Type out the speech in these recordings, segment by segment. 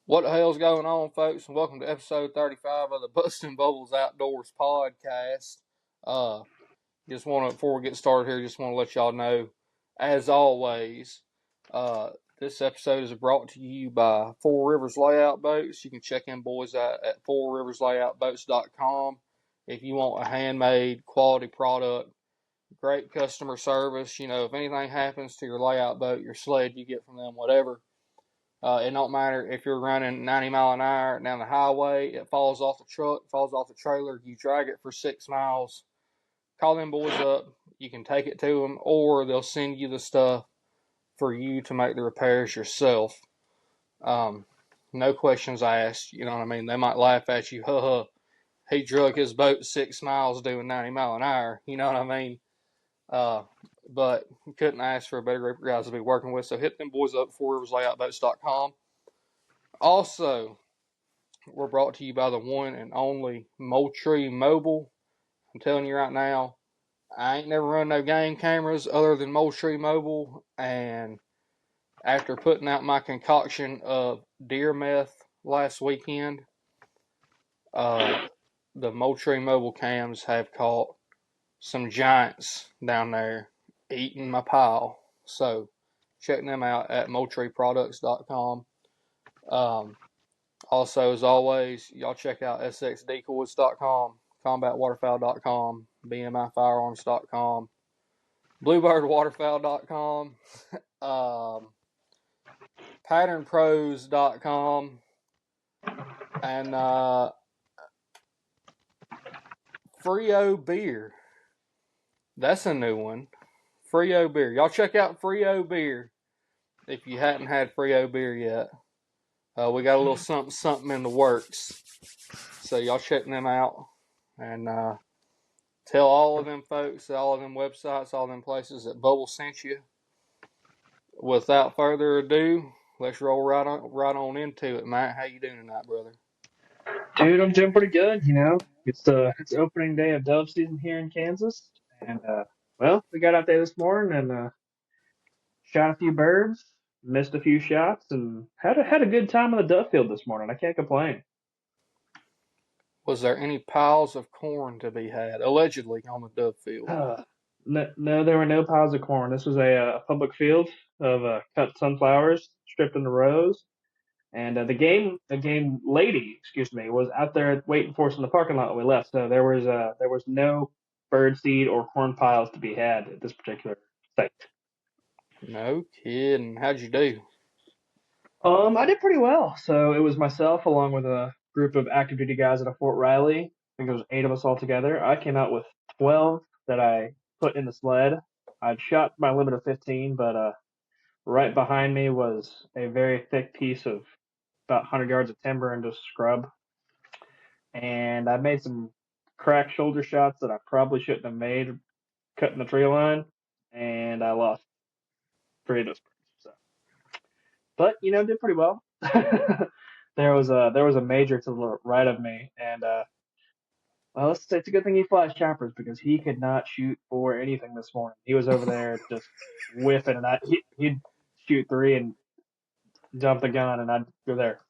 What the hell's going on, folks? And welcome to episode 35 of the Bustin' Bubbles Outdoors podcast. Uh, just want to, before we get started here, just want to let y'all know, as always, this episode is brought to you by Four Rivers Layout Boats. You can check in, boys, at fourriverslayoutboats.com if you want a handmade quality product, great customer service. You know, if anything happens to your layout boat, your sled, you get from them, whatever. It don't matter if you're running 90 mile an hour down the highway, it falls off the truck, falls off the trailer, you drag it for 6 miles. Call them boys up. You can take it to them, or they'll send you the stuff for you to make the repairs yourself. No questions asked. You know what I mean? They might laugh at you. He drug his boat 6 miles doing 90 mile an hour. You know what I mean? But couldn't ask for a better group of guys to be working with. So hit them boys up, fourriverslayoutboats.com. Also, we're brought to you by the one and only Moultrie Mobile. I'm telling you right now, I ain't never run no game cameras other than Moultrie Mobile. And after putting out my concoction of deer meth last weekend, the Moultrie Mobile cams have caught some giants down there eating my pile. So check them out at MoultrieProducts.com. Also, as always, y'all check out sxdecoys.com, combatwaterfowl.com, bmifirearms.com, bluebirdwaterfowl.com, patternpros.com, and Frio Beer. That's a new one. Frio Beer. Y'all check out Frio Beer if you hadn't had Frio Beer yet. We got a little something in the works. So y'all check them out. And tell all of them folks, all of them websites, all of them places that Bubble sent you. Without further ado, let's roll right on into it, Matt. How you doing tonight, brother? Dude, I'm doing pretty good. It's opening day of dove season here in Kansas, and we got out there this morning and shot a few birds, missed a few shots, and had a good time on the dove field this morning. I can't complain. Was there any piles of corn to be had, allegedly, on the dove field? No, there were no piles of corn. This was a public field of cut sunflowers stripped into rows, and the game lady, excuse me, was out there waiting for us in the parking lot when we left. So there was no bird seed or corn piles to be had at this particular site. No kidding. How'd you do? I did pretty well. So it was myself along with a group of active duty guys at a Fort Riley. I think there was 8 of us all together. I came out with 12 that I put in the sled. I'd shot my limit of 15, but right behind me was a very thick piece of about 100 yards of timber and just scrub. And I made some cracked shoulder shots that I probably shouldn't have made cutting the tree line, and I lost 3 of those birds. So, but did pretty well. There was a major to the right of me, and well, let's say it's a good thing he flies choppers because he could not shoot for anything this morning. He was over there just whiffing, and he'd shoot 3 and dump the gun, and I'd go there,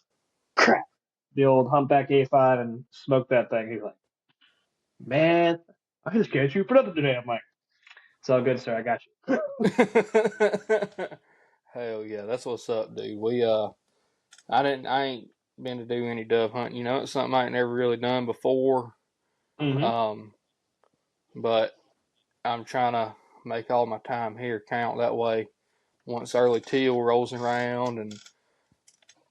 crap, the old humpback A5 and smoke that thing. He's like, man, I just can't shoot for nothing today. I'm like, it's all good, sir. I got you. Hell yeah, that's what's up, dude. I ain't been to do any dove hunting. You know, it's something I ain't never really done before. Mm-hmm. Um, but I'm trying to make all my time here count that way. Once early teal rolls around and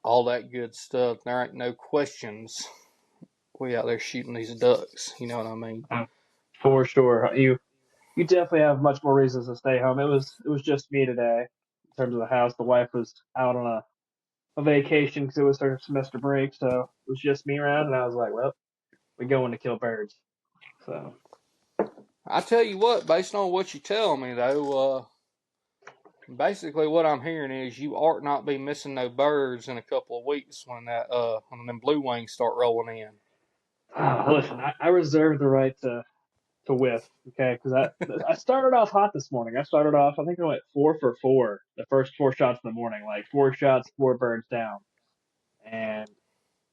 all that good stuff, there ain't no questions. We out there shooting these ducks. You know what I mean? For sure. You definitely have much more reasons to stay home. It was just me today in terms of the house. The wife was out on a vacation because it was her semester break, so it was just me around, and I was like, well, we're going to kill birds. So I tell you what, based on what you tell me though, basically what I'm hearing is you ought not be missing no birds in a couple of weeks when them blue wings start rolling in. listen, I reserve the right to whiff, okay? Because I started off hot this morning. I think I went 4 for 4 the first 4 shots in the morning, like 4 shots, 4 birds down. and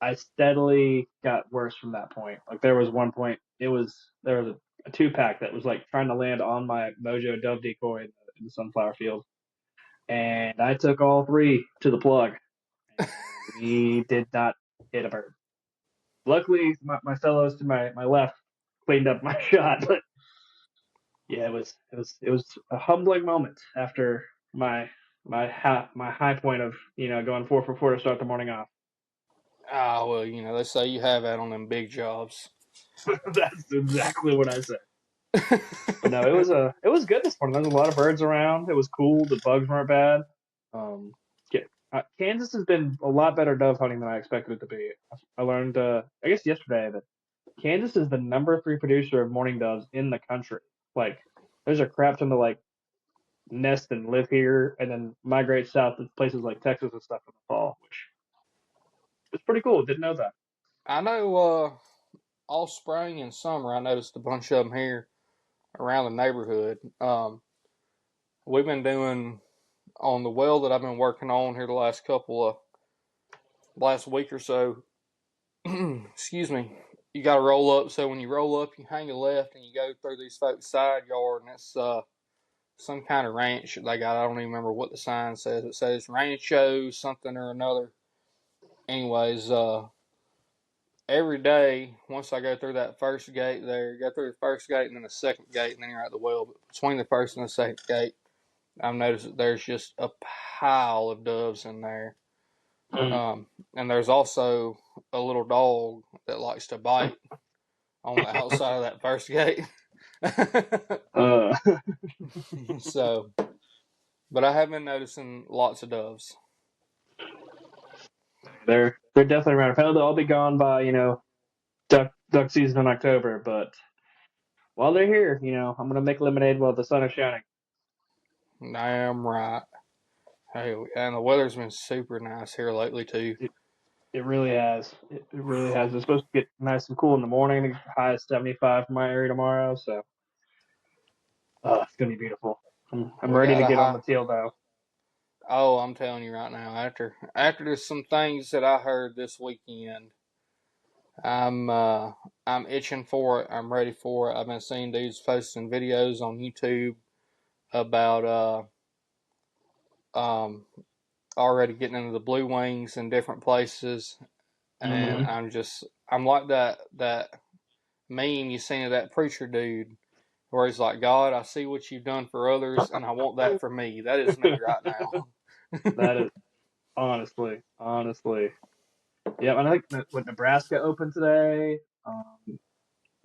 I steadily got worse from that point. Like there was one point, there was a 2-pack that was like trying to land on my Mojo Dove decoy in the sunflower field, and I took all 3 to the plug, and we did not hit a bird. Luckily, my fellows to my left cleaned up my shot, but yeah, it was a humbling moment after my high point of going 4 for 4 to start the morning off. Ah, well, they say you have that on them big jobs. That's exactly what I said. But no, it was good this morning. There was a lot of birds around. It was cool. The bugs weren't bad. Um, Kansas has been a lot better dove hunting than I expected it to be. I learned, I guess yesterday, that Kansas is the #3 producer of mourning doves in the country. Like, there's a crap ton to like nest and live here, and then migrate south to places like Texas and stuff in the fall, which is pretty cool. Didn't know that. I know all spring and summer I noticed a bunch of them here around the neighborhood. We've been doing on the well that I've been working on here the last week or so. Excuse me. You got to roll up. So when you roll up, you hang a left and you go through these folks' side yard, and it's some kind of ranch that they got. I don't even remember what the sign says. It says Rancho something or another. Anyways, every day, once I go through that first gate there, go through the first gate and then the second gate, and then you're at the well. But between the first and the second gate, I've noticed that there's just a pile of doves in there. Mm. And there's also a little dog that likes to bite on the outside of that first gate. Uh, So, but I have been noticing lots of doves. they're definitely around. I know they'll all be gone by duck season in October, but while they're here, I'm gonna make lemonade while the sun is shining. Damn right. Hey, and the weather's been super nice here lately too. It really has. It really has. It's supposed to get nice and cool in the morning. The high is 75 for my area tomorrow, so it's gonna be beautiful. I'm We ready got to a get on high. the teal though. Oh, I'm telling you right now. After there's some things that I heard this weekend, I'm uh, I'm itching for it. I'm ready for it. I've been seeing dudes posting videos on YouTube about already getting into the blue wings in different places, and Mm-hmm. I'm like that meme you seen of that preacher dude where he's like, God, I see what you've done for others, and I want that for me. That is me right now. That is honestly. Yeah, and I think that what Nebraska opened today,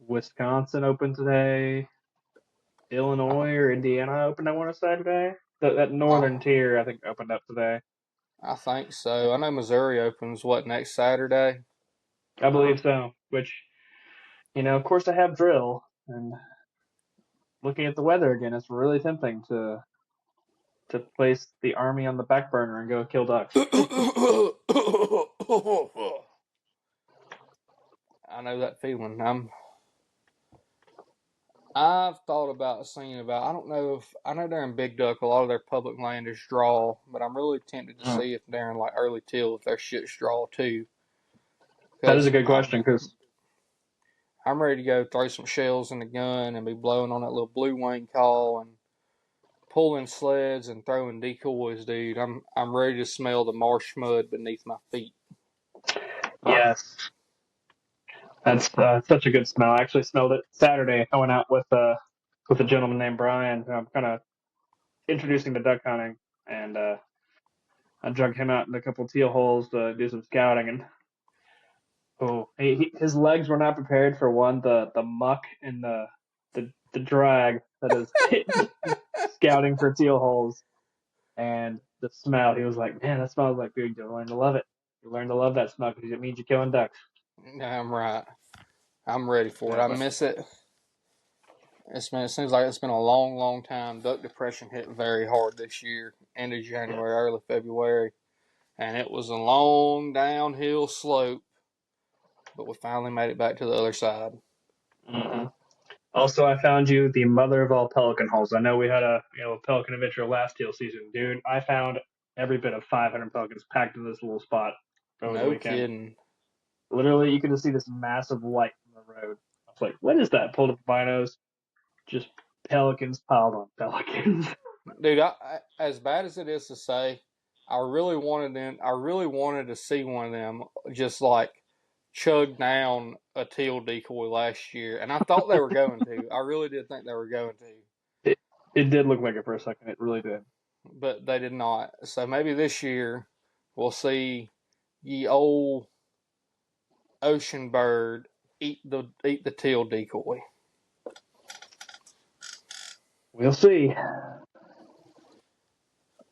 Wisconsin opened today, Illinois or Indiana opened. I want to say today. That northern Oh, tier, I think, opened up today. I think so. I know Missouri opens what next Saturday. I believe so. Which, of course, I have drill, and looking at the weather again, it's really tempting to place the army on the back burner and go kill ducks. I know that feeling. I've thought about seeing about. I don't know if I know they're in Big Duck. A lot of their public land is draw, but I'm really tempted to Mm. see if they're in like early teal if their shit's draw too. That is a Because good question because I'm ready to go throw some shells in the gun and be blowing on that little blue wing call and pulling sleds and throwing decoys, dude. I'm ready to smell the marsh mud beneath my feet. yes, that's such a good smell. I actually smelled it Saturday. I went out with a gentleman named Brian, who I'm kind of introducing to duck hunting, and I drug him out in a couple of teal holes to do some scouting, and his legs were not prepared for the muck and the drag that is scouting for teal holes, and the smell. He was like, "Man, that smells like food. You'll learn to love it. You learn to love that smell because it means you're killing ducks." I'm right. I'm ready for it. Yeah, I but miss it. It seems like it's been a long, long time. Duck depression hit very hard this year, end of January, early February, and it was a long downhill slope. But we finally made it back to the other side. mhm. Also, I found you the mother of all pelican holes. I know we had a pelican adventure last teal season, dude. I found every bit of 500 pelicans packed in this little spot. over the No weekend. kidding. Literally, you could just see this massive light from the road. I was like, "What is that?" Pulled up the binos, just pelicans piled on pelicans. Dude, as bad as it is to say, I really wanted them. I really wanted to see one of them just like chug down a teal decoy last year, and I thought they were going to. I really did think they were going to, it, it did look like it for a second. It really did. but they did not. So maybe this year we'll see ye old ocean bird eat the teal decoy. We'll see.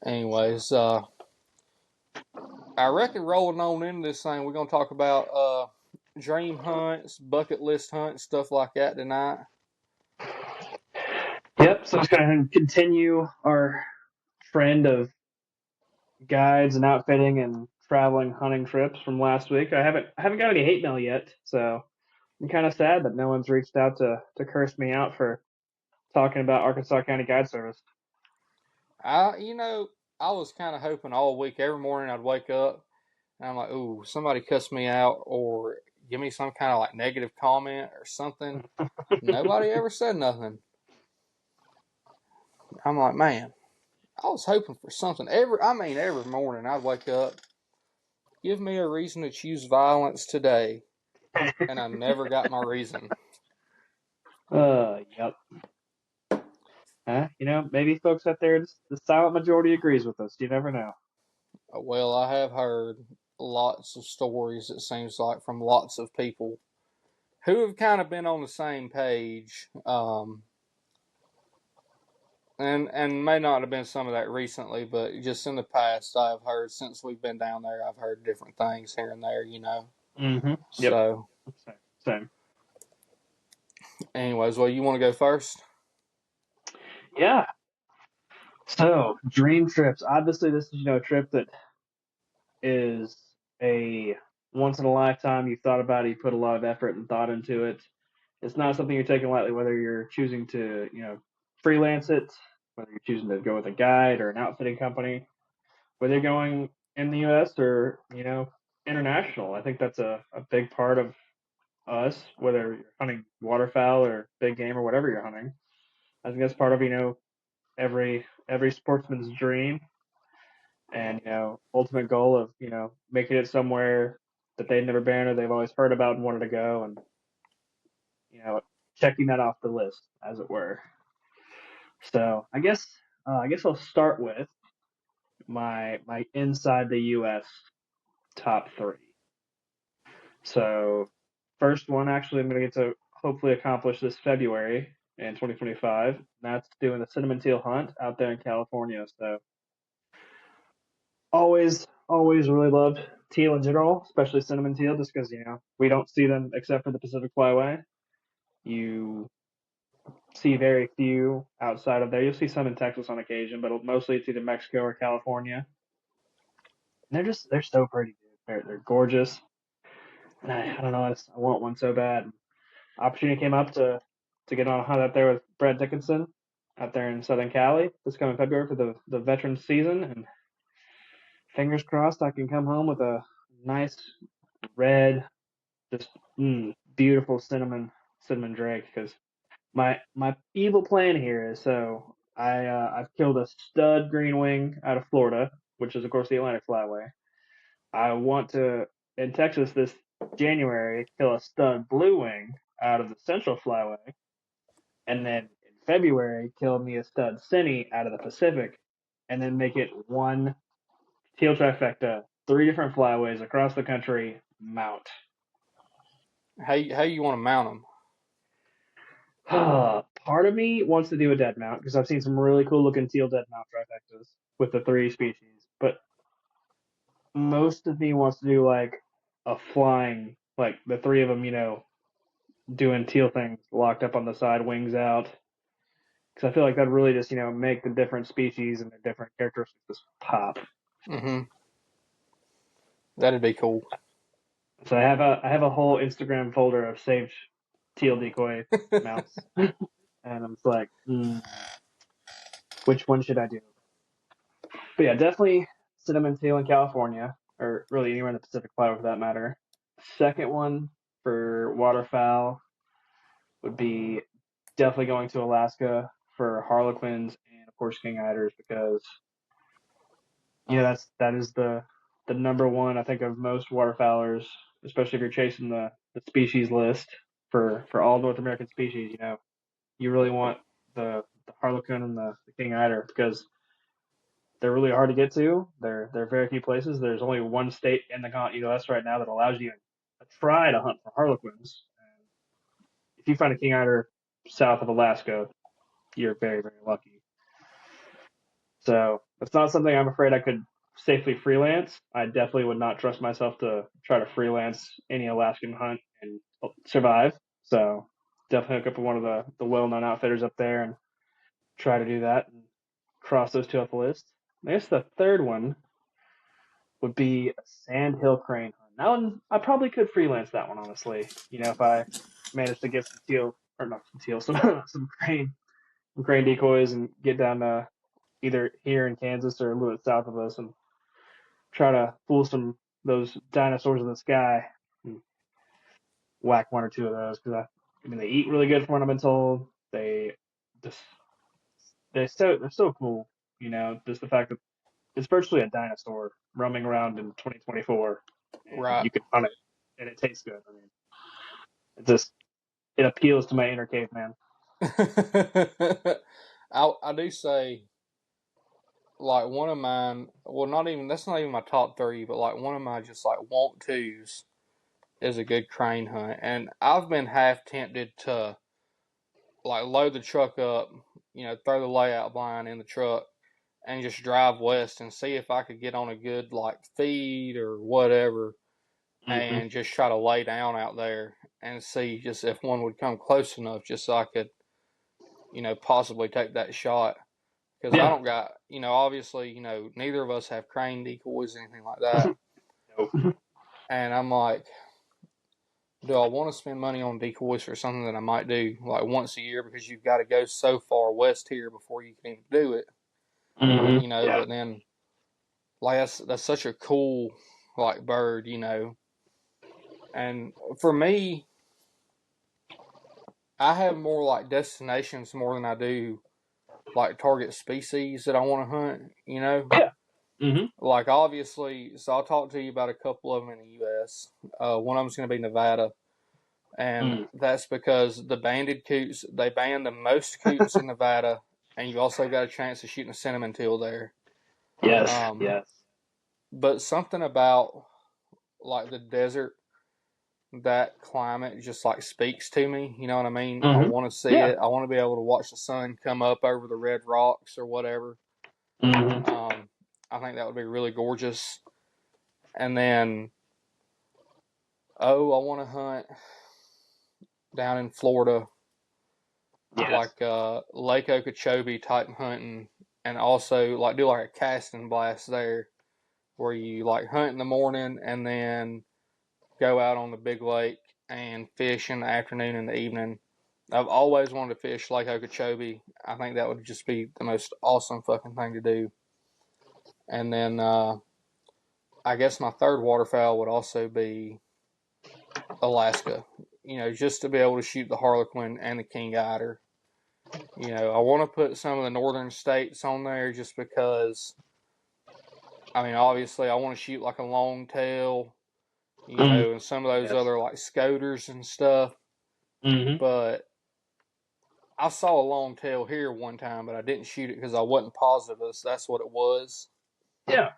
Anyways, I reckon rolling on into this thing, we're gonna talk about dream hunts, bucket list hunts, stuff like that tonight. Yep. So it's going to continue our trend of guides and outfitting and traveling hunting trips from last week. I haven't got any hate mail yet, so I'm kind of sad that no one's reached out to curse me out for talking about Arkansas County Guide Service. I was kind of hoping all week, every morning I'd wake up and I'm like, ooh, somebody cuss me out or give me some kind of like negative comment or something. Nobody ever said nothing. I'm like, man, I was hoping for something. Every morning I'd wake up, give me a reason to choose violence today, and I never got my reason. Yep. Maybe folks out there, the silent majority agrees with us. You never know. Well, I have heard lots of stories, it seems like, from lots of people who have kind of been on the same page, and may not have been some of that recently, but just in the past, I've heard since we've been down there, I've heard different things here and there. Mm-hmm. Yep. So, Same. anyways, well, you want to go first? Yeah. So dream trips. Obviously, this is a trip that is a once in a lifetime. You've thought about it. You put a lot of effort and thought into it. It's not something you're taking lightly. Whether you're choosing to freelance it, whether you're choosing to go with a guide or an outfitting company, whether you're going in the U.S. or international. I think that's a big part of us, whether you're hunting waterfowl or big game or whatever you're hunting. I think that's part of every sportsman's dream and ultimate goal of making it somewhere that they've never been or they've always heard about and wanted to go, and you know checking that off the list, as it were. So I guess I'll start with my inside the U.S. top three. So first one, actually, I'm going to get to hopefully accomplish this February in 2025. And that's doing the cinnamon teal hunt out there in California. So always really loved teal in general, especially cinnamon teal, just because we don't see them except for the Pacific Flyway. You see very few outside of there. You'll see some in Texas on occasion, but mostly it's either Mexico or California. And they're so pretty, dude. They're gorgeous. And I don't know, I want one so bad. Opportunity came up to get on a hunt out there with Brad Dickinson out there in Southern Cali this coming February for the veteran season, and fingers crossed I can come home with a nice red, just beautiful cinnamon drake. Because my evil plan here is, so I've killed a stud green wing out of Florida, which is of course the Atlantic Flyway. I want to, in Texas this January, kill a stud blue wing out of the Central Flyway, and then in February kill me a stud cine out of the Pacific, and then make it one teal trifecta, three different flyways across the country, mount. How you want to mount them? Part of me wants to do a dead mount because I've seen some really cool looking teal dead mount trifectas with the three species, but most of me wants to do like a flying, like the three of them, doing teal things locked up on the side, wings out. Because I feel like that really just make the different species and the different characteristics just pop. Mm-hmm. That'd be cool. So I have a whole Instagram folder of saved teal decoy mounts, and I'm just like, which one should I do? But yeah, definitely cinnamon teal in California. or really anywhere in the Pacific Plata for that matter. Second one for waterfowl would be definitely going to Alaska for harlequins and of course king eiders because that is the number one I think of most waterfowlers, especially if you're chasing the species list for all North American species. You really want the harlequin and the king eider because they're really hard to get to. There are very few places. There's only one state in the U.S. right now that allows you to try to hunt for harlequins. And if you find a king eider south of Alaska, you're very, very lucky. So it's not something I'm afraid I could safely freelance. I definitely would not trust myself to try to freelance any Alaskan hunt and survive. So definitely hook up with one of the well-known outfitters up there and try to do that and cross those two off the list. I guess the third one would be a sandhill crane hunt. That one, I probably could freelance that one, honestly. If I managed to get some teal, or not some teal, some crane decoys and get down to either here in Kansas or a little bit south of us and try to fool those dinosaurs in the sky and whack one or two of those because I mean they eat really good from what I've been told. Just they're so cool. Just the fact that it's virtually a dinosaur roaming around in 2024, and Right. you can hunt it, and it tastes good. I mean, it appeals to my inner caveman. I do say like one of mine. Well, not even that's not even my top three, but like one of my just like want tos is a good crane hunt, and I've been half tempted to like load the truck up, throw the layout blind in the truck, and just drive west and see if I could get on a good like feed or whatever, Mm-hmm. and just try to lay down out there and see just if one would come close enough, just so I could, possibly take that shot. Because I Yeah. don't got, obviously, neither of us have crane decoys or anything like that. Nope. And I'm like, do I want to spend money on decoys for something that I might do like once a year because you've got to go so far west here before you can even do it, Mm-hmm. Yeah. But then like that's such a cool like bird, And for me, I have more like destinations more than I do like target species that I want to hunt. Yeah. Mm-hmm. Like obviously, so I'll talk to you about a couple of them in the U.S. One of them's going to be Nevada, and Mm. that's because the banded coots, they ban the most coots in Nevada, and you also got a chance of shooting a cinnamon teal there. Yes. Um, Yes. but something about like the desert, that climate just like speaks to me. You know what I mean? I Mm-hmm. want to see Yeah. it. I want to be able to watch the sun come up over the red rocks or whatever. Mm-hmm. I think that would be really gorgeous. And then, oh, I want to hunt down in Florida, Yes. like Lake Okeechobee type hunting, and also like do like a casting blast there, where you like hunt in the morning and then go out on the big lake and fish in the afternoon and the evening. I've always wanted to fish Lake Okeechobee. I think that would just be the most awesome fucking thing to do. And then I guess my third waterfowl would also be Alaska. Just to be able to shoot the harlequin and the king eider. I want to put some of the northern states on there just because. I mean, obviously, I want to shoot like a long tail, Mm. and some of those Yes. other like scoters and stuff. Mm-hmm. But I saw a long tail here one time, but I didn't shoot it because I wasn't positive that's what it was. Yeah.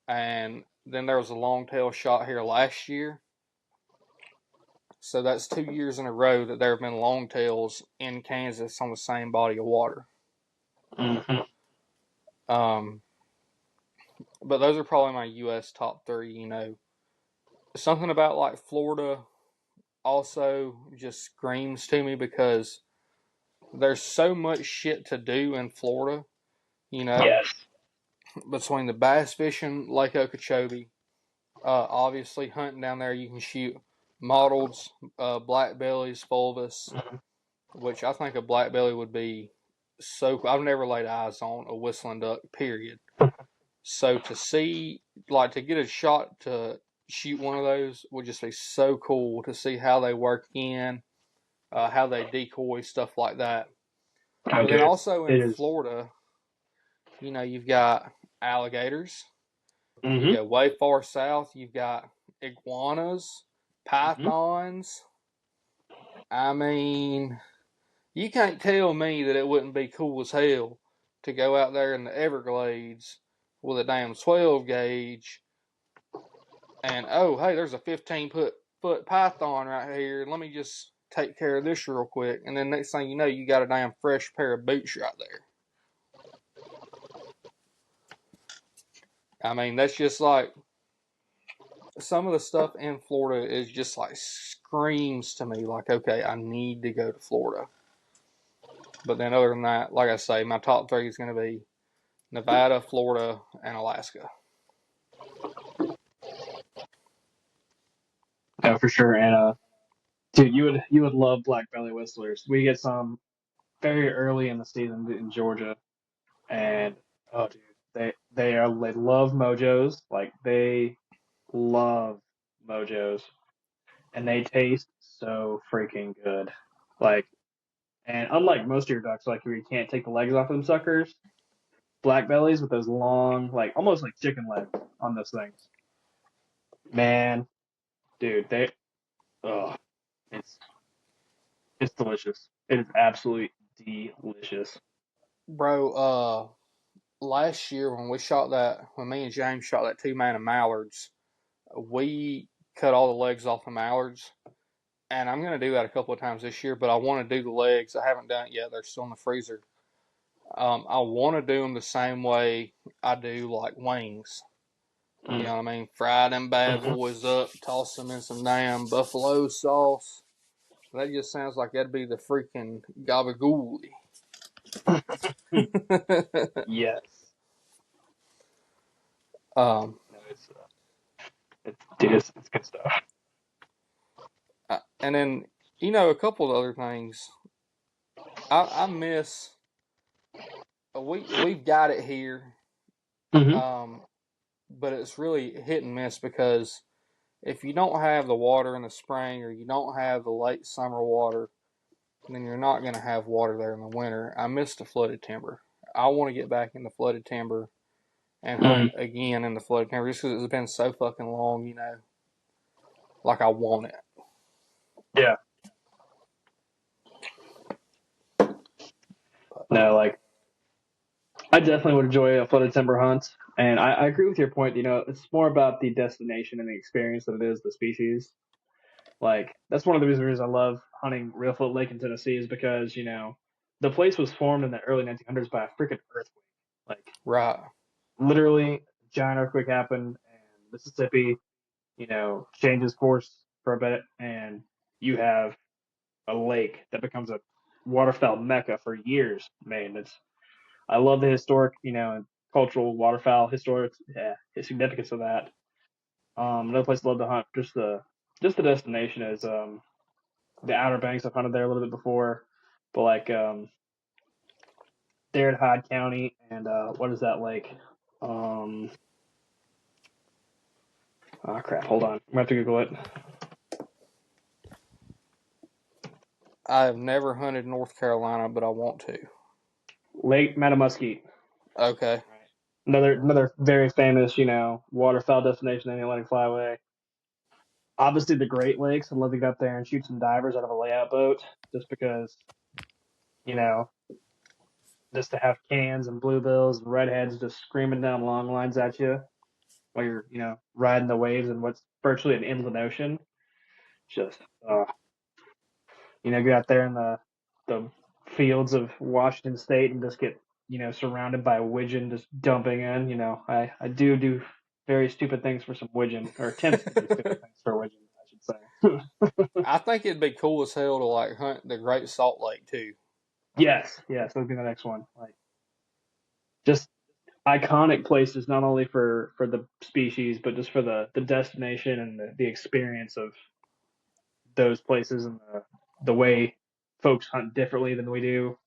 And then there was a long tail shot here last year. So that's 2 years in a row that there have been long tails in Kansas on the same body of water. Mm-hmm. Um, but those are probably my U.S. top three. Something about like Florida also just screams to me because there's so much shit to do in Florida. You know, Yes. between the bass fishing, Lake Okeechobee, obviously hunting down there, you can shoot mottleds, black bellies, fulvus, Mm-hmm. which I think a black belly would be so. I've never laid eyes on a whistling duck. Period. So to see, like, to get a shot to shoot one of those would just be so cool to see how they work in, how they decoy, stuff like that. Oh, But then dude, also it in is. Florida, you've got alligators. You Mm-hmm. go way far south, you've got iguanas, Mm-hmm. pythons. I mean, you can't tell me that it wouldn't be cool as hell to go out there in the Everglades with a damn 12 gauge and oh hey, there's a 15-foot python right here. Let me just take care of this real quick, and then next thing you know, you got a damn fresh pair of boots right there. I mean, that's just like some of the stuff in Florida is just like screams to me like, okay, I need to go to Florida. But then other than that, like I say, my top three is going to be Nevada, Florida, and Alaska. No, for sure. And dude, you would love black belly whistlers. We get some very early in the season in Georgia, and oh, dude, they love mojos. Like they love mojos, and they taste so freaking good. Like, and unlike most of your ducks, like where you can't take the legs off of them suckers, black bellies with those long, like almost like chicken legs on those things. Man, dude, oh, it's it's delicious. It is absolutely delicious. Bro, last year when me and James shot that 2 man of mallards, we cut all the legs off the mallards, and I'm gonna do that a couple of times this year. But I want to do the legs. I haven't done it yet. They're still in the freezer. I want to do them the same way I do like wings. You Mm. know what I mean? Fry them bad Hmm. boys up, toss them in some damn buffalo sauce. That just sounds like that'd be the freaking gabagool. Yes. um, No, it's good stuff. and then a couple of other things. I miss. We've got it here, Hmm. um, but it's really hit and miss because if you don't have the water in the spring or you don't have the late summer water, then you're not going to have water there in the winter. I miss the flooded timber. I want to get back in the flooded timber and Mm. hunt again in the flooded timber just because it's been so fucking long, like I want it. Yeah. But, No, like I definitely would enjoy a flooded timber hunt, and I agree with your point. It's more about the destination and the experience than it is the species. Like that's one of the reasons I love hunting Reelfoot Lake in Tennessee is because the place was formed in the early 1900s by a freaking earthquake. Like right. literally, giant earthquake happened, and Mississippi, changes course for a bit, and you have a lake that becomes a waterfowl mecca for years. Man, I love the historic, and cultural waterfowl historic significance of that. Another place I love to hunt, just the destination is the Outer Banks. I've hunted there a little bit before, but like there at Hyde County and what is that lake? Um, oh crap, hold on, I'm gonna have to Google it. I've never hunted North Carolina, but I want to. Lake Matamuskeet. Okay. Right. Another very famous, waterfowl destination in the Atlantic Flyway. Obviously, the Great Lakes. I'd love to get up there and shoot some divers out of a layout boat, just because, you know, just to have cans and bluebills and redheads just screaming down long lines at you while you're, riding the waves in what's virtually an inland ocean. Just, get out there in the fields of Washington State and just get, surrounded by widgeon just dumping in. I do very stupid things for some widgeon, or attempt to do stupid things for widgeon, I should say. I think it'd be cool as hell to like hunt the Great Salt Lake too. Yes, that'll be the next one. Like just iconic places, not only for the species, but just for the destination and the experience of those places and the way folks hunt differently than we do.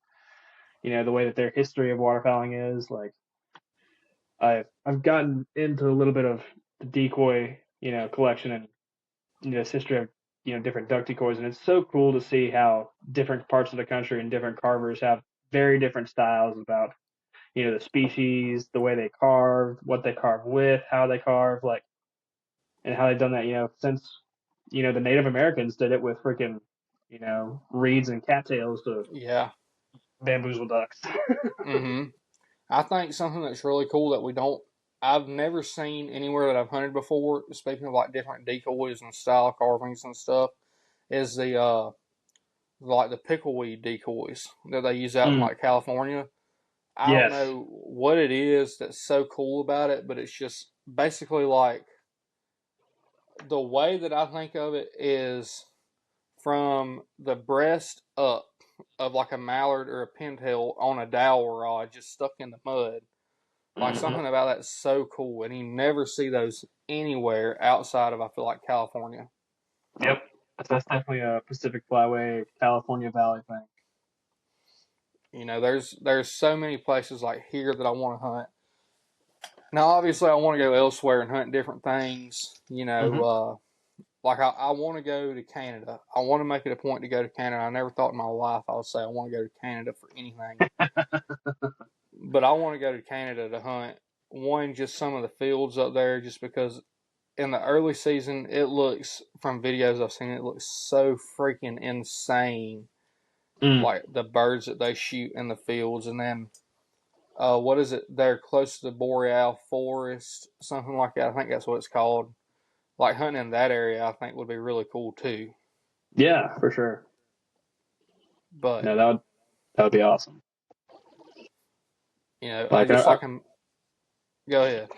The way that their history of waterfowling is like. I've gotten into a little bit of the decoy, collection and this history of different duck decoys, and it's so cool to see how different parts of the country and different carvers have very different styles about the species, the way they carve, what they carve with, how they carve, like, and how they've done that, since the Native Americans did it with freaking reeds and cattails to Yeah. bamboozle ducks. Mm-hmm. I think something that's really cool that we don't, I've never seen anywhere that I've hunted before, speaking of like different decoys and style carvings and stuff, is the, like the pickleweed decoys that they use out in Mm, like California. I don't yes. know what it is that's so cool about it, but it's just basically like the way that I think of it is from the breast up of like a mallard or a pintail on a dowel rod just stuck in the mud. Like Hmm. something about that's so cool, and you never see those anywhere outside of I feel like California. Yep. That's definitely a Pacific Flyway, California Valley thing. You know, there's so many places like here that I want to hunt. Now, obviously, I want to go elsewhere and hunt different things. Hmm. Like I want to go to Canada. I want to make it a point to go to Canada. I never thought in my life I would say I want to go to Canada for anything, but I want to go to Canada to hunt. One, just some of the fields up there, just because in the early season, it looks from videos I've seen, it looks so freaking insane. Mm. Like the birds that they shoot in the fields, and then what is it? They're close to the Boreal Forest, something like that. I think that's what it's called. Like hunting in that area, I think would be really cool too. Yeah, for sure. But No, that would be awesome. I Like just like him. Go ahead.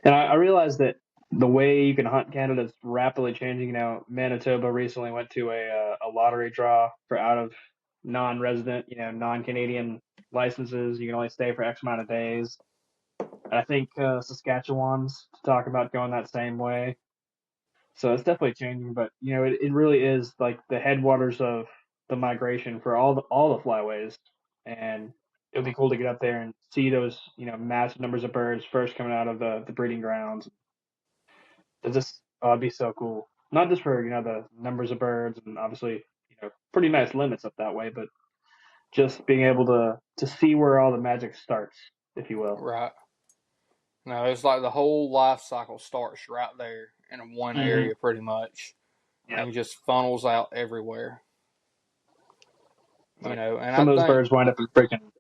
and I realized that the way you can hunt Canada is rapidly changing. Manitoba recently went to a lottery draw for out of non-resident, non-Canadian licenses. You can only stay for X amount of days. And I think Saskatchewan's to talk about going that same way. So it's definitely changing, but it really is like the headwaters of the migration for all the flyways, and it would be cool to get up there and see those massive numbers of birds first coming out of the breeding grounds. It's just it'd be so cool. Not just for the numbers of birds and obviously pretty nice limits up that way, but just being able to see where all the magic starts, if you will. Right. No, it's like the whole life cycle starts right there in one Hmm. area, pretty much, Yep. and just funnels out everywhere. Like And I some of those think, birds wind up in freaking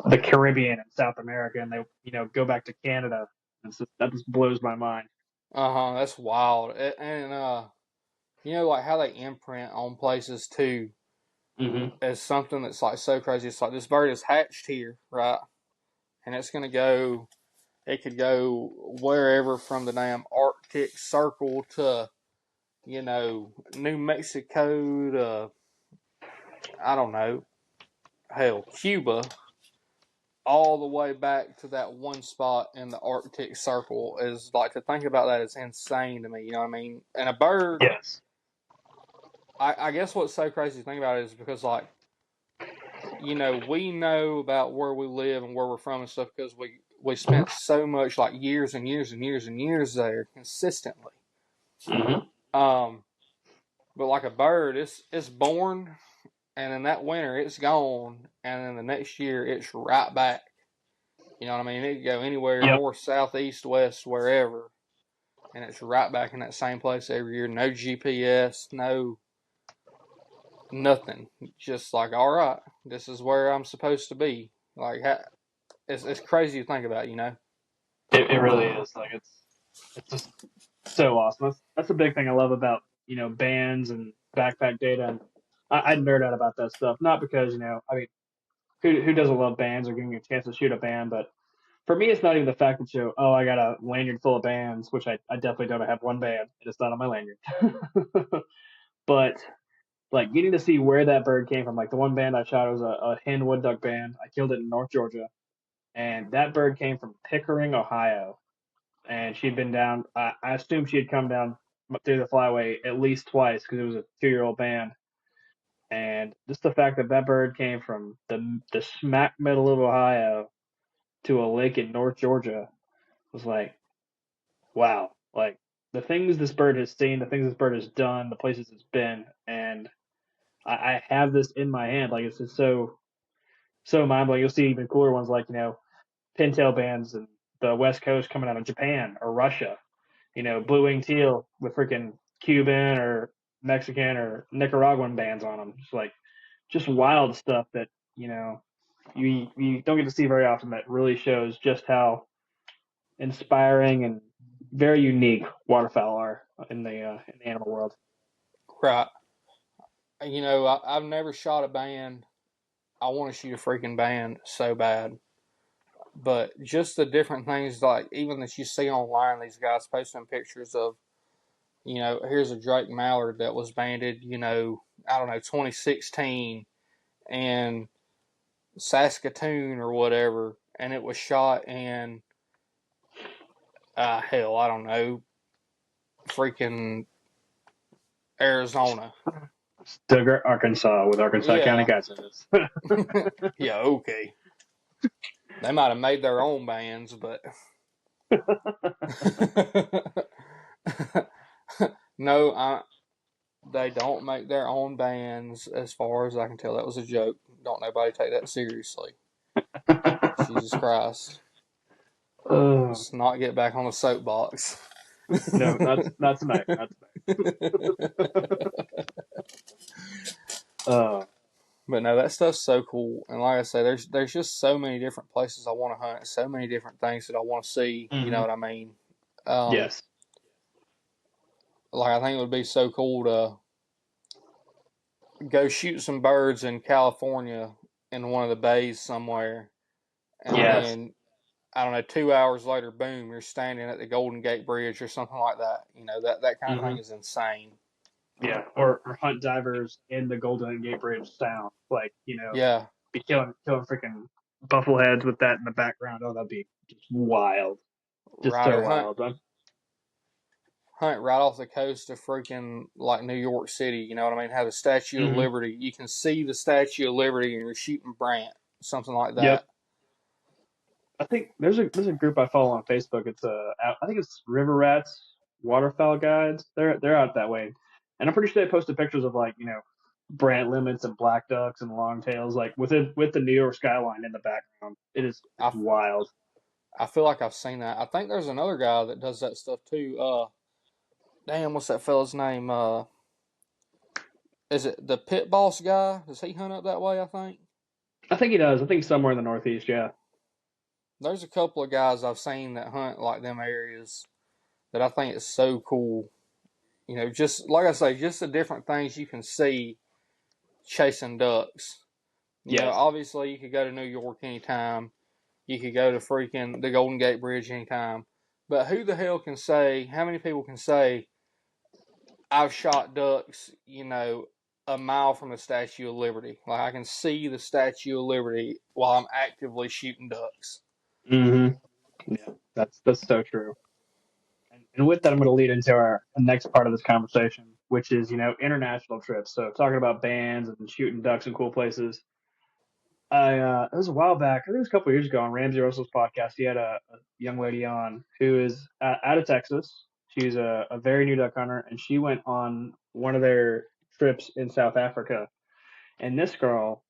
the Caribbean and South America, and they go back to Canada. That just blows my mind. that's wild. And like how they imprint on places too Hmm. is something that's like so crazy. It's like this bird is hatched here, right? And it's gonna go. It could go wherever from the damn Arctic Circle to New Mexico to I don't know, hell, Cuba, all the way back to that one spot in the Arctic Circle is like to think about that is insane to me. You know what I mean? And a bird, Yes. I guess what's so crazy to think about it is because like we know about where we live and where we're from and stuff because we spent so much like years and years and years and years there consistently. Hmm. Um, but like a bird, it's born and in that winter it's gone, and then the next year it's right back. You know what I mean? It could go anywhere, Yep. north, south, east, west, wherever, and it's right back in that same place every year. No GPS, no nothing. Just like, all right, this is where I'm supposed to be. Like, it's crazy to think about, you know? It really is. Like it's just so awesome. That's the big thing I love about bands and backpack data. And I nerd out about that stuff. Not because I mean, who doesn't love bands or giving you a chance to shoot a band, but for me, it's not even the fact that oh, I got a lanyard full of bands, which I definitely don't have one band. It's not on my lanyard. But like getting to see where that bird came from. Like the one band I shot was a hen wood duck band. I killed it in North Georgia, and that bird came from Pickering, Ohio. And she'd been down. I assume she had come down through the flyway at least twice because it was a 2-year-old band. And just the fact that that bird came from the smack middle of Ohio to a lake in North Georgia was like, wow, like the things this bird has seen, the things this bird has done, the places it's been, and I have this in my hand. Like it's just so mind blowing. You'll see even cooler ones like pintail bands and the West Coast coming out of Japan or Russia. Blue winged teal with freaking Cuban or Mexican or Nicaraguan bands on them. Just wild stuff that you don't get to see very often. That really shows just how inspiring and very unique waterfowl are in the animal world. Right. I've never shot a band. I want to shoot a freaking band so bad. But just the different things, like even that you see online, these guys posting pictures of, here's a Drake Mallard that was banded, I don't know, 2016 and Saskatoon or whatever, and it was shot in, hell, I don't know, freaking Arizona. Stugger, Arkansas, with Arkansas County Yeah. Guide Service. Yeah, okay. They might have made their own bands, but no, they don't make their own bands, as far as I can tell. That was a joke. Don't nobody take that seriously. Jesus Christ. Oh Let's not get back on the soapbox. no, not tonight. Not tonight. But no, that stuff's so cool. And like I say, there's just so many different places I want to hunt, so many different things that I want to see. You know Mm-hmm. what I mean? Um, Yes. like I think it would be so cool to go shoot some birds in California in one of the bays somewhere, and Yes. then I don't know, 2 hours later, boom, you're standing at the Golden Gate Bridge or something like that. That kind of Mm-hmm. thing is insane. Yeah. Or hunt divers in the Golden Gate Bridge Sound. Yeah, Be killing freaking buffalo heads with that in the background. Oh, that'd be just wild. Just right. so Or wild. hunt right off the coast of freaking like New York City. You know what I mean? Have the Statue of Mm-hmm. Liberty. You can see the Statue of Liberty, and you're shooting Brant, something like Yep. that. I think there's a group I follow on Facebook. I think it's River Rats Waterfowl Guides. They're out that way, and I'm pretty sure they posted pictures of brant limits and black ducks and longtails with the New York skyline in the background. It's I wild. I feel like I've seen that. I think there's another guy that does that stuff too. Damn, what's that fella's name? Is it the Pit Boss guy? Does he hunt up that way? I think I think he does. I think somewhere in the Northeast. Yeah. there's a couple of guys I've seen that hunt like them areas that I think is so cool. Just like I say, just the different things you can see chasing ducks. Yes. Obviously you could go to New York anytime. You could go to freaking the Golden Gate Bridge anytime. But who the hell can say, how many people can say, I've shot ducks, a mile from the Statue of Liberty? Like I can see the Statue of Liberty while I'm actively shooting ducks. Mm-hmm. Yeah. That's so true. And with that, I'm going to lead into our next part of this conversation, which is international trips. So talking about bands and shooting ducks in cool places. It was a while back. I think it was a couple of years ago on Ramsey Russell's podcast. He had a young lady on who is out of Texas. She's a very new duck hunter, and she went on one of their trips in South Africa. And this girl,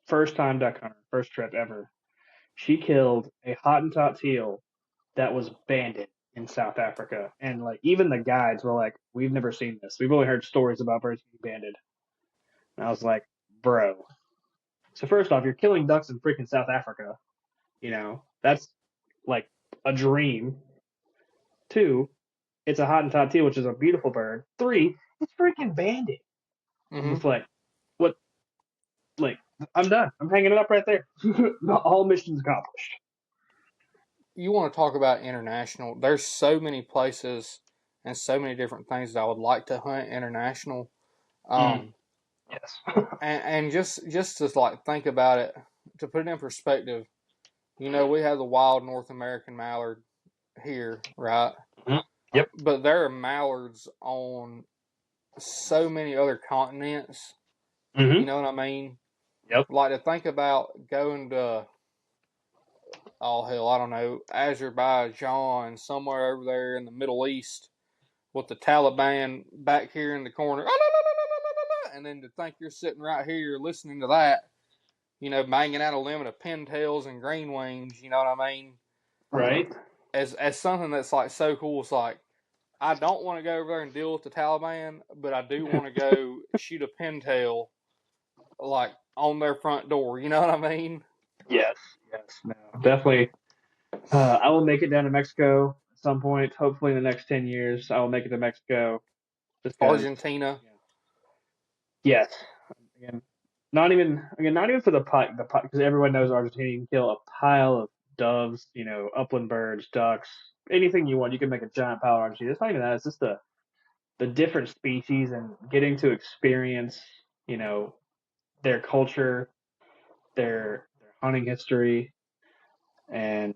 first time duck hunter, first trip ever, she killed a Hottentot teal that was banded in South Africa. And even the guides were like, "We've never seen this. We've only heard stories about birds being banded." And I was like, "Bro." So first off, you're killing ducks in freaking South Africa. That's like a dream. Two, it's a Hottentot teal, which is a beautiful bird. Three, it's freaking banded. I'm Mm-hmm. just like, what? Like, I'm done. I'm hanging it up right there. All missions accomplished. You want to talk about international? There's so many places and so many different things that I would like to hunt international. Mm, Um, yes. and just to like think about it, to put it in perspective, we have the wild North American mallard here, right? Mhm. Yep. But there are mallards on so many other continents. You Mm-hmm. know what I mean? Yep. Like to think about going to oh hell, I don't know, Azerbaijan, somewhere over there in the Middle East, with the Taliban back here in the corner, and then to think you're sitting right here listening to that, banging out a limit of pintails and green wings, you know what I mean? Right. As something that's like so cool, it's like I don't want to go over there and deal with the Taliban, but I do want to go shoot a pintail like on their front door. You know what I mean? Yes. Yes. No. Definitely. I will make it down to Mexico at some point. Hopefully, in the next 10 years, I will make it to Mexico. Just because. Argentina. Yes. Again, not even for the pot, because everyone knows Argentina you can kill a pile of doves, upland birds, ducks, anything you want. You can make a giant pile of Argentina. It's not even that. It's just the different species and getting to experience, their culture, their hunting history, and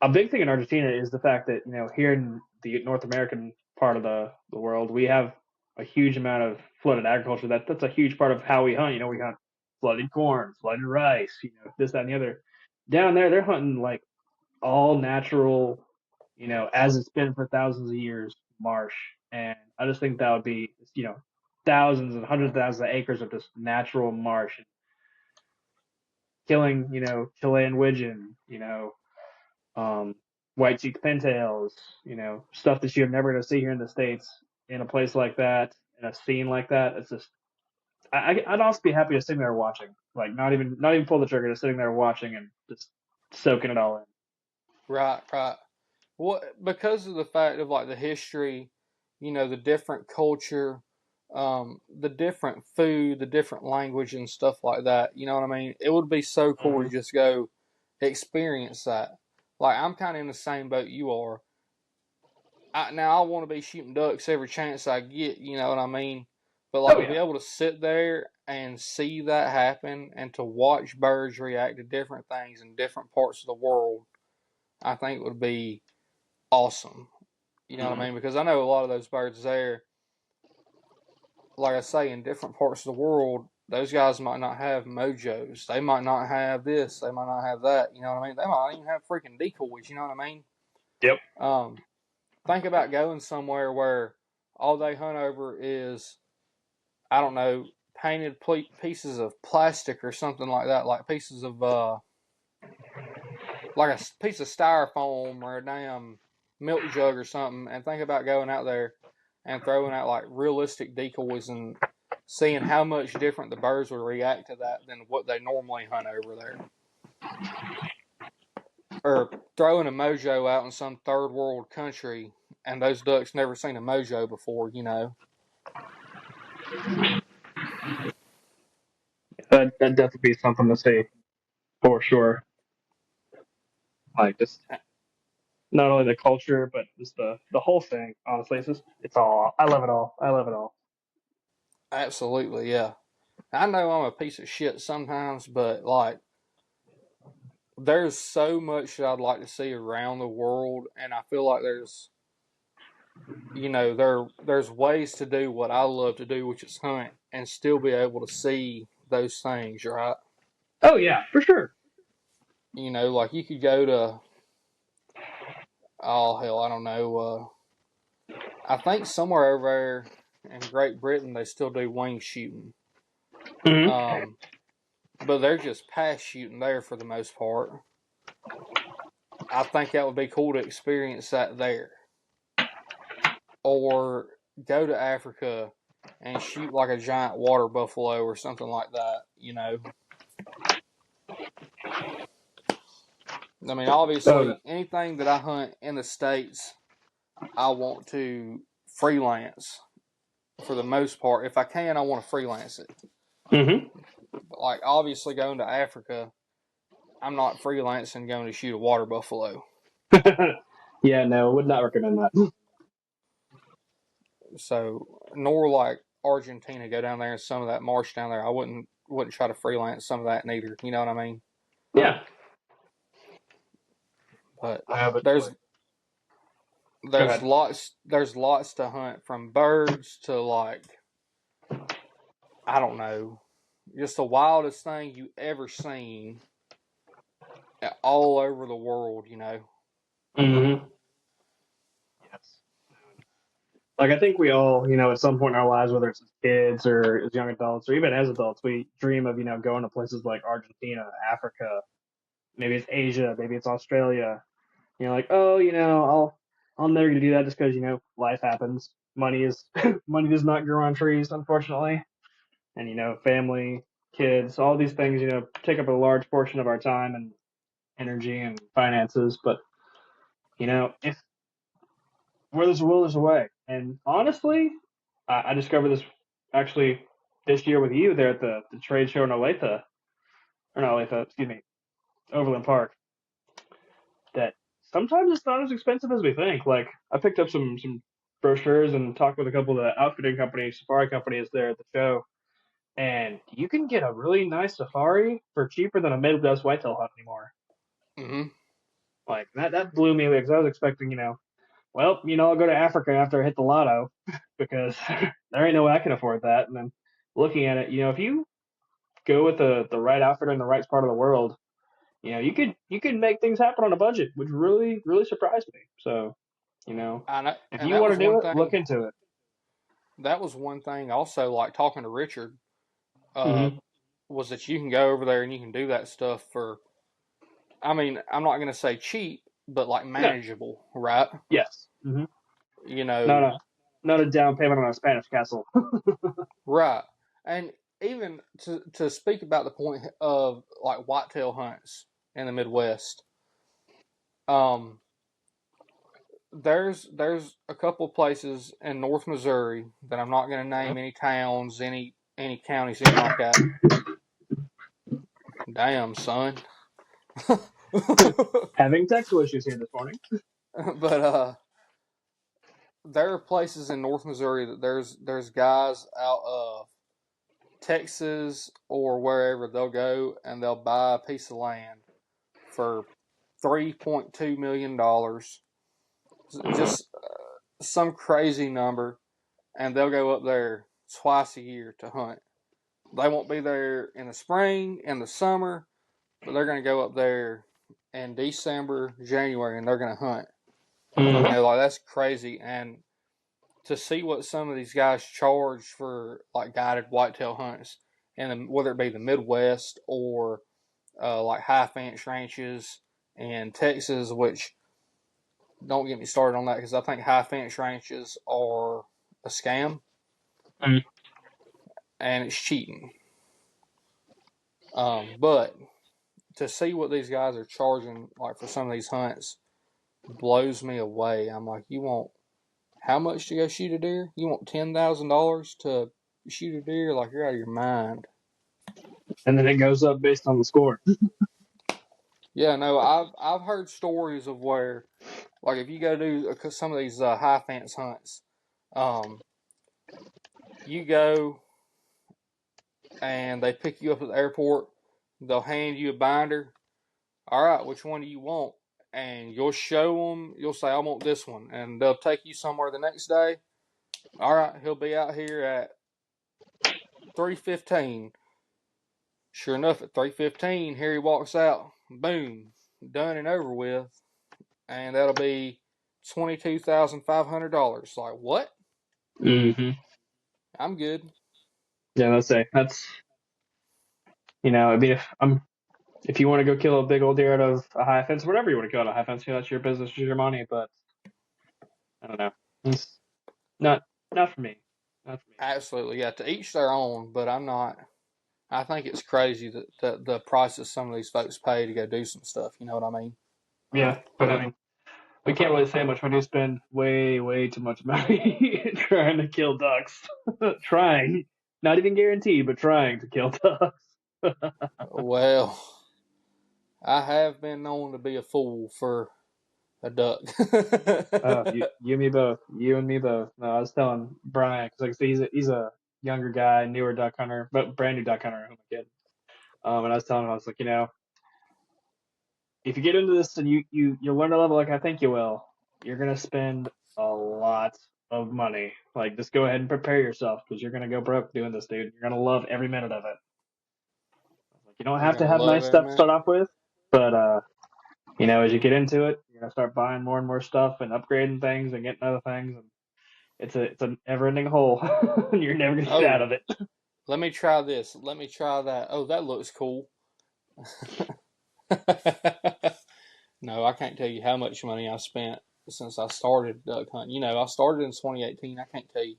a big thing in Argentina is the fact that here in the North American part of the world we have a huge amount of flooded agriculture. That's a huge part of how we hunt. We hunt flooded corn, flooded rice, this, that, and the other. Down there, they're hunting like all natural, as it's been for thousands of years, marsh. And I just think that would be, thousands and hundreds of thousands of acres of just natural marsh. Killing, Chilean widgeon, um, white-cheeked pintails, stuff that you're never going to see here in the States in a place like that, in a scene like that. It's just, I'd also be happy just sitting there watching, like not even pull the trigger, just sitting there watching and just soaking it all in. Right, right. Well, because of the fact of like the history, the different culture, the different food, the different language and stuff like that. You know what I mean? It would be so cool to Mm-hmm. just go experience that. Like I'm kind of in the same boat you are. Now I want to be shooting ducks every chance I get. You know what I mean? But like Oh to be yeah. able to sit there and see that happen, and to watch birds react to different things in different parts of the world, I think would be awesome. You know what I Mm-hmm. mean? Because I know a lot of those birds there, like I say, in different parts of the world, those guys might not have mojos. They might not have this. They might not have that. You know what I mean? They might even have freaking decoys. You know what I mean? Yep. Um, think about going somewhere where all they hunt over is, I don't know, painted pieces of plastic or something like that, like pieces of like a piece of styrofoam or a damn milk jug or something, and think about going out there and throwing out like realistic decoys and seeing how much different the birds would react to that than what they normally hunt over there. Or throwing a mojo out in some third world country and those ducks never seen a mojo before. That definitely be something to see for sure. Like just not only the culture, but just the whole thing. Honestly, it's all. I love it all. I love it all. Absolutely, yeah. I know I'm a piece of shit sometimes, but like there's so much that I'd like to see around the world, and I feel like there's ways to do what I love to do, which is hunt, and still be able to see those things, right? Oh yeah, for sure. Like you could go to, oh hell, I don't know. I think somewhere over there in Great Britain they still do wing shooting, Mm-hmm. um, but they're just pass shooting there for the most part. I think that would be cool to experience that there, or go to Africa and shoot like a giant water buffalo or something like that. I mean, Oh no. obviously, anything that I hunt in the States, I want to freelance for the most part. If I can, I want to freelance it. Mm-hmm. But, like, obviously, going to Africa, I'm not freelancing going to shoot a water buffalo. Yeah, no, would not recommend that. So, nor like Argentina, go down there and some of that marsh down there. I wouldn't try to freelance some of that neither. You know what I mean? Yeah, But I have it. there's Go there's ahead. lots to hunt, from birds to like, I don't know, just the wildest thing you ever seen all over the world, you know. Mm-hmm. Yes. Like I think we all, at some point in our lives, whether it's as kids or as young adults or even as adults, we dream of, going to places like Argentina, Africa, maybe it's Asia, maybe it's Australia. Like, oh, I'm never gonna do that just because life happens. Money is money does not grow on trees, unfortunately, and family, kids, all these things, take up a large portion of our time and energy and finances. But if where there's a will, there's a way. And honestly, I discovered this actually this year with you there at the trade show in Olathe, or not Olathe, excuse me, Overland Park. That sometimes it's not as expensive as we think. Like I picked up some brochures and talked with a couple of the outfitting companies, safari companies there at the show, and you can get a really nice safari for cheaper than a Midwest whitetail hunt anymore. Hmm. Like that blew me away because I was expecting, well, I'll go to Africa after I hit the lotto because there ain't no way I can afford that. And then looking at it, if you go with the right outfitter in the right part of the world, you could make things happen on a budget, which really surprised me. So, I know, if and you that want was to do one it, look thing. into it. That was one thing. Also, like talking to Richard, uh, Mm-hmm. was that you can go over there and you can do that stuff for. I mean, I'm not going to say cheap, but like No. manageable, right? Yes. Mm-hmm. You Not know, a not a down payment on a Spanish castle. right? And even to speak about the point of like whitetail hunts in the Midwest, um, there's a couple of places in North Missouri that I'm not going to name any towns, any counties, anything like that. Damn, son. Having technical issues here this morning. But there are places in North Missouri that there's guys out of Texas or wherever they'll go and they'll buy a piece of land for $3.2 million, just some crazy number, and they'll go up there twice a year to hunt. They won't be there in the spring and the summer, but they're going to go up there in December, January, and they're going to hunt. Mm-hmm. Like that's crazy. And to see what some of these guys charge for like guided whitetail hunts, and whether it be the Midwest or like high fence ranches in Texas, which don't get me started on that because I think high fence ranches are a scam and it's cheating. But to see what these guys are charging like for some of these hunts blows me away. I'm like, you want how much to go shoot a deer? You want $10,000 to shoot a deer? Like you're out of your mind. And then it goes up based on the score. Yeah, no, I've heard stories of where like if you go do some of these high fence hunts, um, you go and they pick you up at the airport. They'll hand you a binder. All right, which one do you want? And you'll show them. You'll say, "I want this one," and they'll take you somewhere the next day. All right, he'll be out here at 3:15. Sure enough, at 3:15, here he walks out. Boom, done and over with, and that'll be $22,500. Like what? Mm-hmm. I'm good. Yeah, that's I mean, if you want to go kill a big old deer out of a high fence, whatever you want to kill out of a high fence, that's your business, it's your money. But I don't know, it's not not for me, not for me. Absolutely, yeah. To each their own, but I'm not. I think it's crazy that the prices some of these folks pay to go do some stuff. You know what I mean? Yeah, but I mean, we can't really say much when you spend way too much money trying to kill ducks. Trying, not even guaranteed, but trying to kill ducks. Well, I have been known to be a fool for a duck. You and me both. You and me both. No, I was telling Brian because like I said, he's a younger guy, newer duck hunter, but brand new duck hunter. Who am I kidding? And I was telling him, I was like, if you get into this and you learn a level like I think you will, you're gonna spend a lot of money. Like, just go ahead and prepare yourself because you're gonna go broke doing this, dude. You're gonna love every minute of it. Like, you don't You're have to gonna have love nice every stuff to minute. start off with. But as you get into it, you're gonna start buying more and more stuff and upgrading things and getting other things, and it's an never-ending hole, and you're never gonna get out Oh, of it. let me try this. Let me try that. Oh, that looks cool. No, I can't tell you how much money I spent since I started duck hunting. I started in 2018. I can't tell you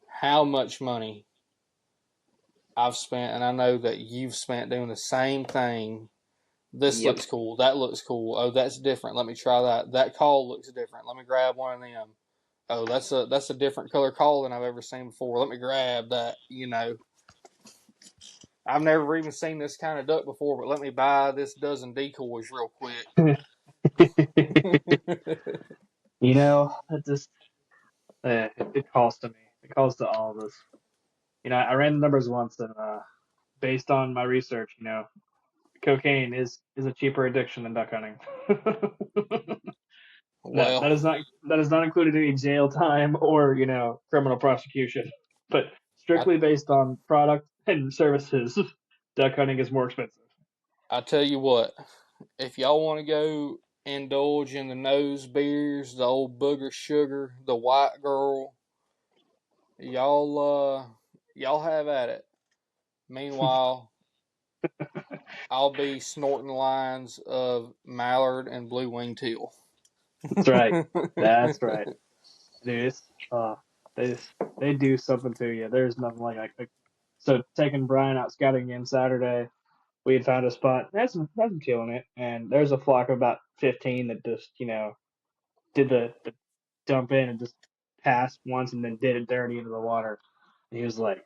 how much money I've spent, and I know that you've spent doing the same thing. This Yep. looks cool. That looks cool. Oh, that's different. Let me try that. That call looks different. Let me grab one of them. Oh, that's a different color call than I've ever seen before. Let me grab that. I've never even seen this kind of duck before, but let me buy this dozen decoys real quick. It just it calls to me. It calls to all of us. I ran the numbers once, and based on my research, cocaine is a cheaper addiction than duck hunting. That Well, is not included any jail time or criminal prosecution, but I strictly based on product and services, duck hunting is more expensive. I tell you what, if y'all want to go indulge in the nose beers, the old booger sugar, the white girl, y'all have at it. Meanwhile, I'll be snorting lines of mallard and blue wing teal. That's right. That's right, dude. Uh, they they do something to you. There's nothing so taking Brian out scouting again Saturday. We had found a spot. Had some killing it, and there's a flock of about 15 that just did the dump in and just passed once and then did it dirty into the water. And he was like,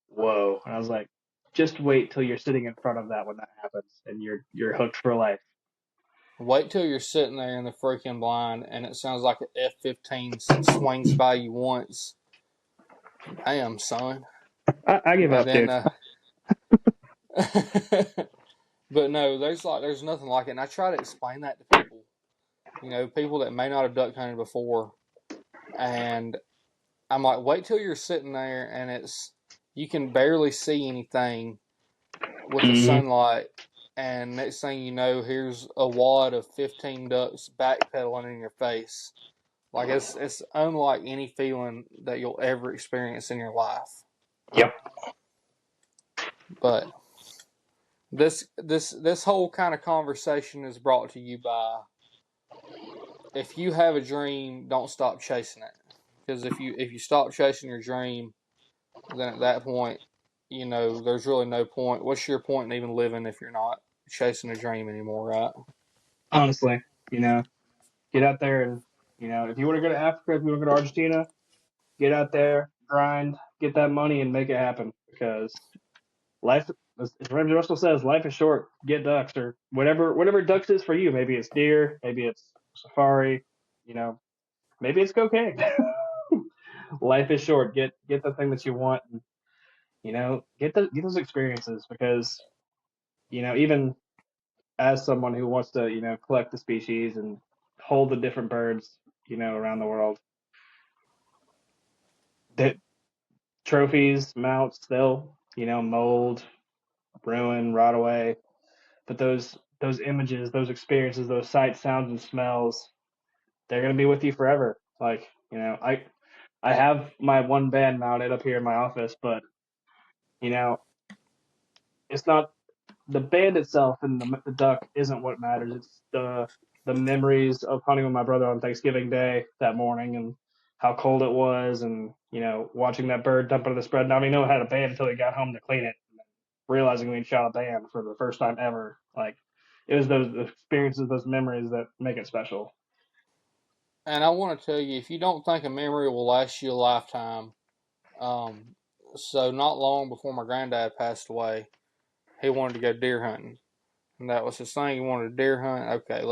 "Whoa!" And I was like, "Just wait till you're sitting in front of that when that happens, and you're hooked for life." Wait till you're sitting there in the freaking blind and it sounds like an F-15 swings by you once. Damn, son. I give And up, then, dude. but no, there's nothing like it. And I try to explain that to people. People that may not have duck hunted before, and I'm like, wait till you're sitting there and you can barely see anything with the Hmm. sunlight, and next thing you know, here's a wad of 15 ducks backpedaling in your face. Like it's unlike any feeling that you'll ever experience in your life. Yep. But this whole kind of conversation is brought to you by, if you have a dream, don't stop chasing it. Because if you stop chasing your dream, then at that point, there's really no point. What's your point in even living if you're not chasing a dream anymore, right? Honestly, get out there and if you want to go to Africa, if you want to go to Argentina, get out there, grind, get that money, and make it happen. Because life, as Ramsey Russell says, life is short. Get ducks or whatever ducks is for you. Maybe it's deer, maybe it's safari, you know, maybe it's cocaine. Life is short. Get the thing that you want, and get those experiences because even as someone who wants to collect the species and hold the different birds around the world, that trophies, mounts, they'll mold, ruin, rot away. But those images, those experiences, those sights, sounds, and smells, they're gonna be with you forever. Like I have my one band mounted up here in my office, but you know, it's not the band itself and the duck isn't what matters. It's the memories of hunting with my brother on Thanksgiving Day that morning and how cold it was, and watching that bird dump into the spread. Now I didn't know it had a band until he got home to clean it, realizing we shot a band for the first time ever. Like it was those experiences, those memories that make it special. And I want to tell you, if you don't think a memory will last you a lifetime, um, so not long before my granddad passed away, he wanted to go deer hunting, and that was his thing. He wanted to deer hunt. Okay,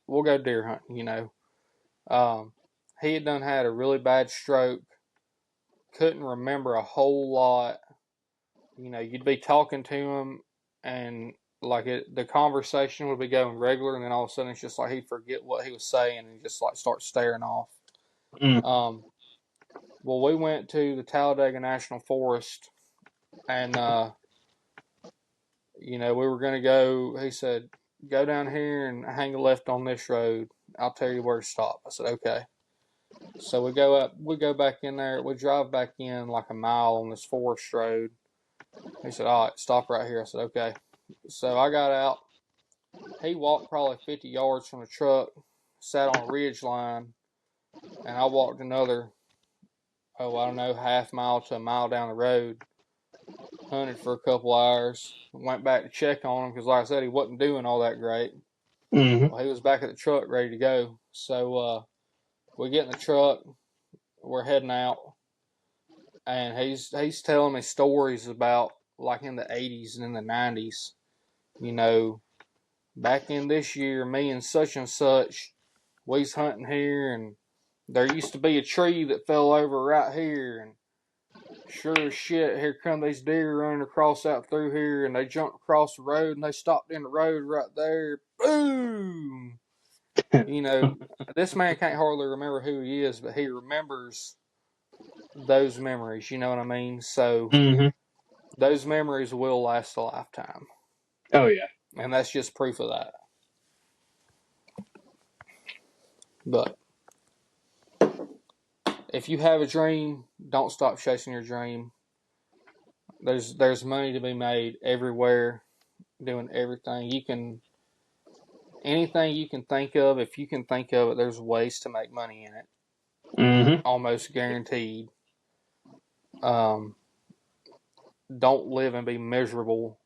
we'll go deer hunting. Um, he had done had a really bad stroke, couldn't remember a whole lot. You'd be talking to him, and like the conversation would be going regular, and then all of a sudden it's just like he'd forget what he was saying and just like start staring off. Mm. Um, well, we went to the Talladega National Forest, and we were going to go. He said, go down here and hang a left on this road. I'll tell you where to stop. I said, okay. So we go up, we go back in there, we drive back in like a mile on this forest road. He said, all right, stop right here. I said, okay. So I got out. He walked probably 50 yards from the truck, sat on a ridge line, and I walked another, I don't know, half mile to a mile down the road. Hunted for a couple hours, went back to check on him because, like I said, he wasn't doing all that great. Mm-hmm. Well, he was back at the truck ready to go. So we get in the truck, we're heading out, and he's telling me stories about like in the 80s and in the 90s. You know, back in this year, me and such, we's hunting here, and there used to be a tree that fell over right here, and sure as shit, here come these deer running across out through here, and they jumped across the road, and they stopped in the road right there. Boom! You know, this man can't hardly remember who he is, but he remembers those memories. You know what I mean? So Mm-hmm. those memories will last a lifetime, Oh yeah. and that's just proof of that. But if you have a dream, don't stop chasing your dream. There's money to be made everywhere, doing everything you can. Anything you can think of, if you can think of it, there's ways to make money in it. Mm-hmm. Almost guaranteed. Um, don't live and be miserable.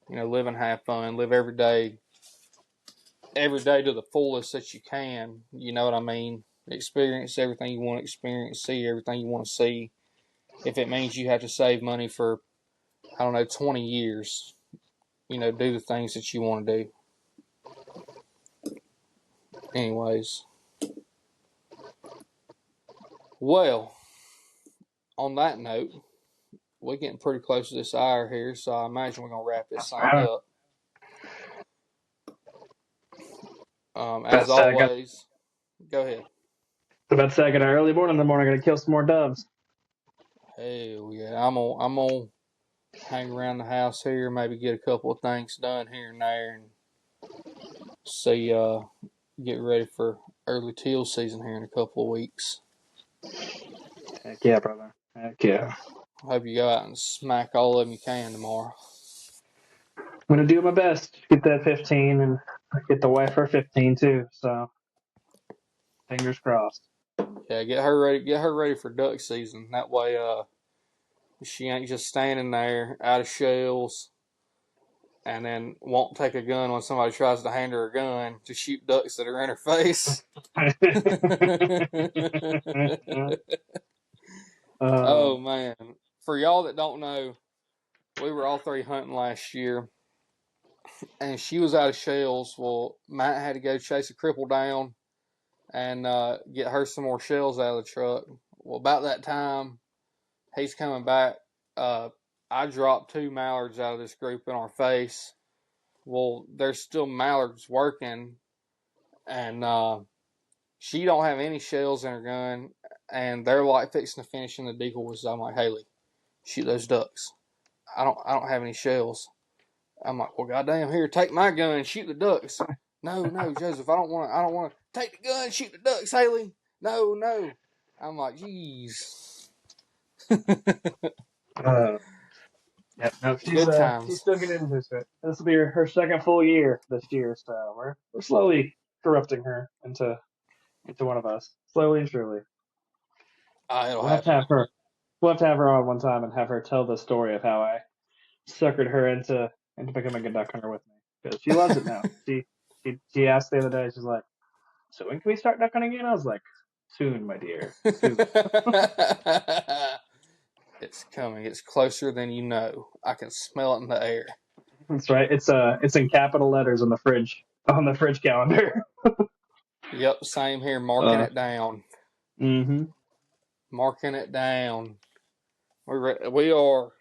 You know, live and have fun. Live every day to the fullest that you can. You know what I mean? Experience everything you want to experience. See everything you want to see. If it means you have to save money for, I don't know, 20 years, you know, do the things that you want to do. Anyways. Well, on that note, we're getting pretty close to this hour here, so I imagine we're going to wrap this thing up. As always, go ahead. About to say I got an early morning in the morning. I got to kill some more doves. Hell yeah, I'm gonna hang around the house here, maybe get a couple of things done here and there, and see get ready for early teal season here in a couple of weeks. Heck yeah, brother. Heck yeah. Hope you go out and smack all of them you can tomorrow. I'm gonna do my best to get that 15 and get the wife for 15 too. So fingers crossed. Yeah, get her ready for duck season. That way, she ain't just standing there out of shells, and then won't take a gun when somebody tries to hand her a gun to shoot ducks that are in her face. Oh man, for y'all that don't know, we were all three hunting last year, and she was out of shells. Well, Matt had to go chase a cripple down and get her some more shells out of the truck. Well, about that time, he's coming back. I dropped 2 mallards out of this group in our face. Well, there's still mallards working, and she don't have any shells in her gun, and they're like fixing to finish in the decoys. I'm like, Haley, shoot those ducks. I don't have any shells. I'm like, well, goddamn, here, take my gun and shoot the ducks. No, Joseph, I don't want to take the gun, shoot the ducks, Haley. No. I'm like, jeez. Yeah, no, she's Good times. still getting into it. This will be her second full year this year, so we're slowly corrupting her into one of us, slowly and surely. It'll We'll have to happen. have her. We'll have to have her on one time and have her tell the story of how I suckered her into becoming a duck hunter with me, because she loves it now. She asked the other day. She's like, "So when can we start duck hunting again?" I was like, "Soon, my dear. Soon." It's coming. It's closer than you know. I can smell it in the air. That's right. It's in capital letters on the fridge calendar. Yep, same here. Marking it down. Mm-hmm. Marking it down. We are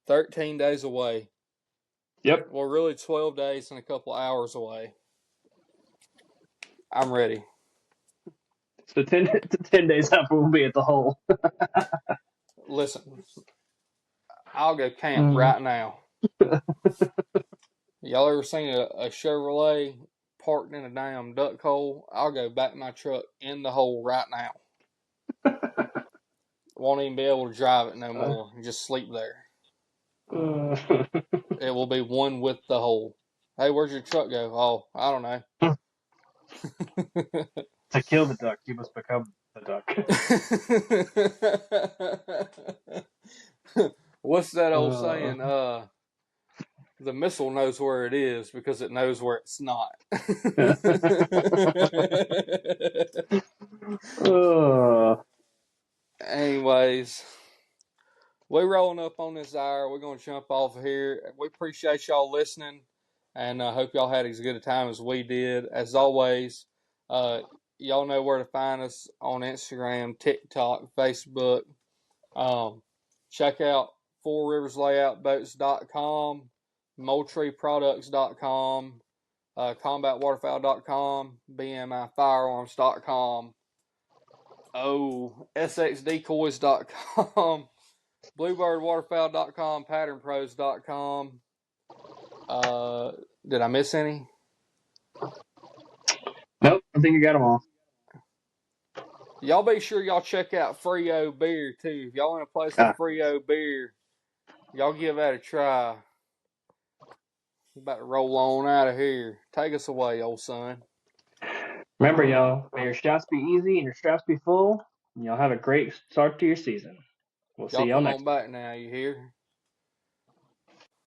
13 days away. Yep. Well, really 12 days and a couple hours away. I'm ready. So 10 days out, we'll be at the hole. Listen, I'll go camp right now. Y'all ever seen a Chevrolet parked in a damn duck hole? I'll go back my truck in the hole right now. Won't even be able to drive it no more. Just sleep there. It will be one with the hole. Hey, where'd your truck go? Oh, I don't know. To kill the duck, you must become the duck. What's that old saying? The missile knows where it is because it knows where it's not. Anyways, we're rolling up on this hour. We're going to jump off of here. We appreciate y'all listening, and hope y'all had as good a time as we did. As always, y'all know where to find us on Instagram, TikTok, Facebook. Check out fourriverslayoutboats.com, moultrieproducts.com, combatwaterfowl.com, bmifirearms.com, sxdecoys.com, bluebirdwaterfowl.com, patternpros.com. Did I miss any? Nope, I think you got them all. Y'all be sure y'all check out Frio Beer too. If y'all want to play some Frio Beer, y'all give that a try. We're about to roll on out of here. Take us away, old son. Remember, y'all, may your shots be easy and your straps be full, and y'all have a great start to your season. We'll see Y'all y'all come next on time. back now, you hear?